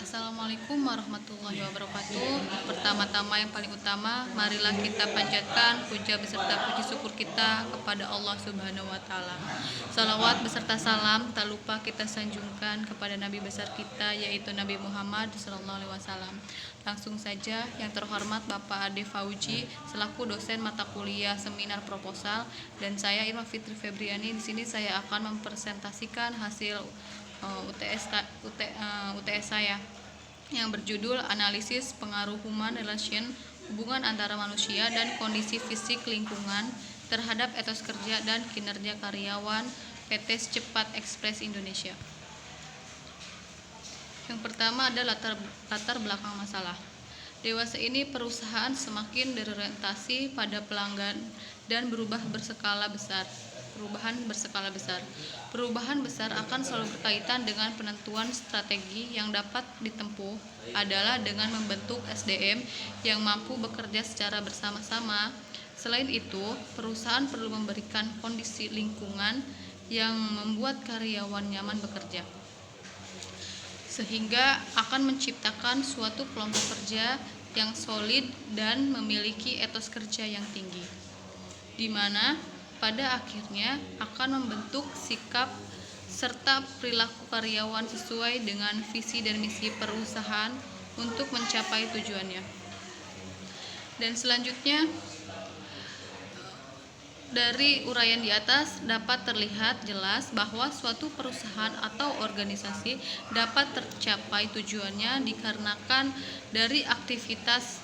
Assalamualaikum warahmatullahi wabarakatuh. Pertama-tama yang paling utama, marilah kita panjatkan puja beserta puji syukur kita kepada Allah Subhanahu wa taala. Salawat beserta salam tak lupa kita sanjungkan kepada nabi besar kita, yaitu Nabi Muhammad sallallahu alaihi wasallam. Langsung saja, yang terhormat Bapak Ade Fauji selaku dosen mata kuliah seminar proposal, dan saya Irma Fitri Febriani. Di sini saya akan mempresentasikan hasil UTS saya yang berjudul Analisis Pengaruh Human Relation, hubungan antara manusia dan kondisi fisik lingkungan terhadap etos kerja dan kinerja karyawan PT Cepat Express Indonesia. Yang pertama ada latar belakang masalah. Dewasa ini perusahaan semakin berorientasi pada pelanggan dan perubahan berskala besar. Perubahan besar akan selalu berkaitan dengan penentuan strategi yang dapat ditempuh adalah dengan membentuk SDM yang mampu bekerja secara bersama-sama. Selain itu, perusahaan perlu memberikan kondisi lingkungan yang membuat karyawan nyaman bekerja, sehingga akan menciptakan suatu kelompok kerja yang solid dan memiliki etos kerja yang tinggi, di mana pada akhirnya akan membentuk sikap serta perilaku karyawan sesuai dengan visi dan misi perusahaan untuk mencapai tujuannya. Dan selanjutnya, dari uraian di atas dapat terlihat jelas bahwa suatu perusahaan atau organisasi dapat tercapai tujuannya dikarenakan dari aktivitas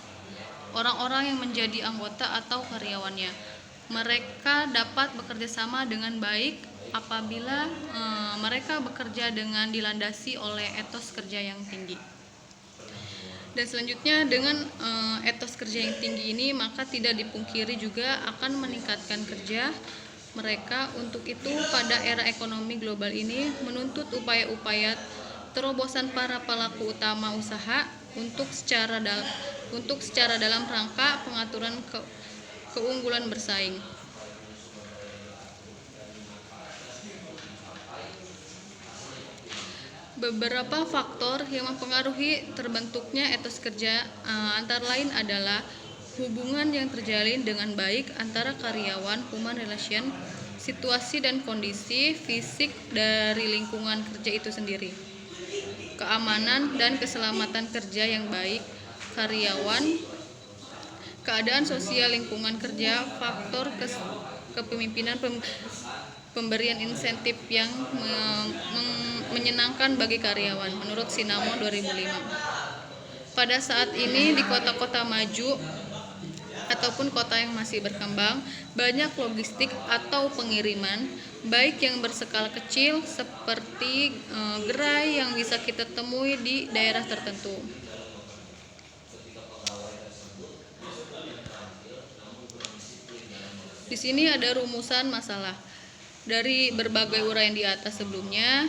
orang-orang yang menjadi anggota atau karyawannya. Mereka dapat bekerja sama dengan baik apabila mereka bekerja dengan dilandasi oleh etos kerja yang tinggi. Dan selanjutnya, dengan etos kerja yang tinggi ini, maka tidak dipungkiri juga akan meningkatkan kerja mereka. Untuk itu, pada era ekonomi global ini menuntut upaya-upaya terobosan para pelaku utama usaha untuk secara dalam rangka pengaturan keunggulan bersaing. Beberapa faktor yang mempengaruhi terbentuknya etos kerja antara lain adalah hubungan yang terjalin dengan baik antara karyawan, human relation, situasi dan kondisi fisik dari lingkungan kerja itu sendiri, keamanan dan keselamatan kerja yang baik karyawan, keadaan sosial lingkungan kerja, faktor kepemimpinan, pemberian insentif yang menyenangkan bagi karyawan. Menurut Sinamo 2005. Pada saat ini di kota-kota maju ataupun kota yang masih berkembang, banyak logistik atau pengiriman baik yang berskala kecil seperti gerai yang bisa kita temui di daerah tertentu. Di sini ada rumusan masalah. Dari berbagai uraian di atas sebelumnya,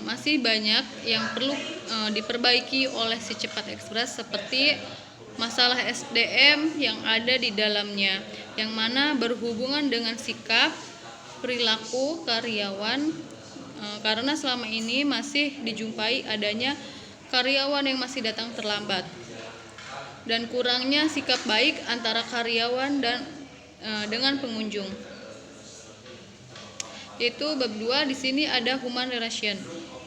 masih banyak yang perlu diperbaiki oleh si Cepat Express, seperti masalah SDM yang ada di dalamnya, yang mana berhubungan dengan sikap, perilaku karyawan, karena selama ini masih dijumpai adanya karyawan yang masih datang terlambat, dan kurangnya sikap baik antara karyawan dan dengan pengunjung. Yaitu bab 2, di sini ada human relation,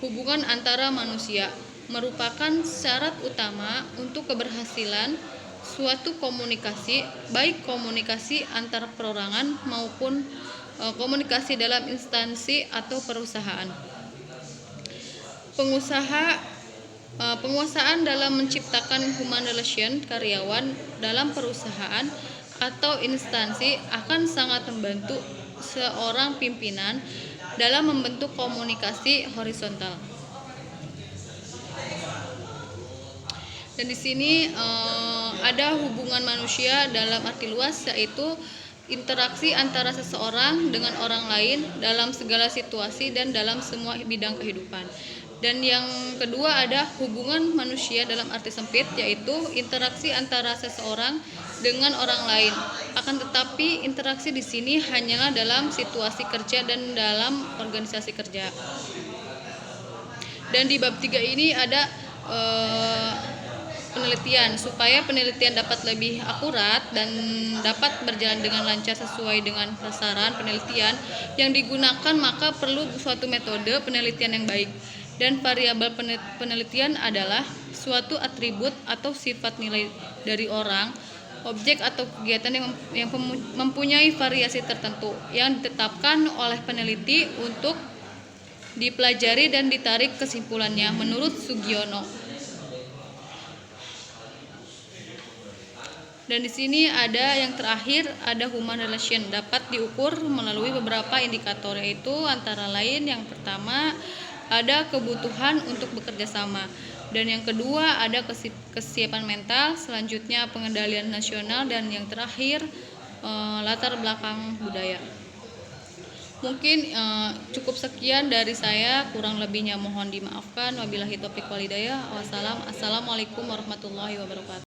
hubungan antara manusia, merupakan syarat utama untuk keberhasilan suatu komunikasi, baik komunikasi antar perorangan maupun komunikasi dalam instansi atau perusahaan. Penguasaan dalam menciptakan human relation karyawan dalam perusahaan atau instansi akan sangat membantu seorang pimpinan dalam membentuk komunikasi horizontal. Dan di sini ada hubungan manusia dalam arti luas, yaitu interaksi antara seseorang dengan orang lain dalam segala situasi dan dalam semua bidang kehidupan. Dan yang kedua ada hubungan manusia dalam arti sempit, yaitu interaksi antara seseorang dengan orang lain. Akan tetapi interaksi di sini hanyalah dalam situasi kerja dan dalam organisasi kerja. Dan di bab 3 ini ada eh, penelitian supaya penelitian dapat lebih akurat dan dapat berjalan dengan lancar sesuai dengan sasaran penelitian yang digunakan, maka perlu suatu metode penelitian yang baik. Dan variabel penelitian adalah suatu atribut atau sifat nilai dari orang, objek atau kegiatan yang mempunyai variasi tertentu yang ditetapkan oleh peneliti untuk dipelajari dan ditarik kesimpulannya menurut Sugiono. Dan di sini ada yang terakhir, ada human relation, dapat diukur melalui beberapa indikator, yaitu antara lain yang pertama ada kebutuhan untuk bekerja sama, dan yang kedua ada kesiapan mental, selanjutnya pengendalian nasional, dan yang terakhir latar belakang budaya. Mungkin cukup sekian dari saya, kurang lebihnya mohon dimaafkan. Wabillahi taufiq walhidayah. Wassalamualaikum warahmatullahi wabarakatuh.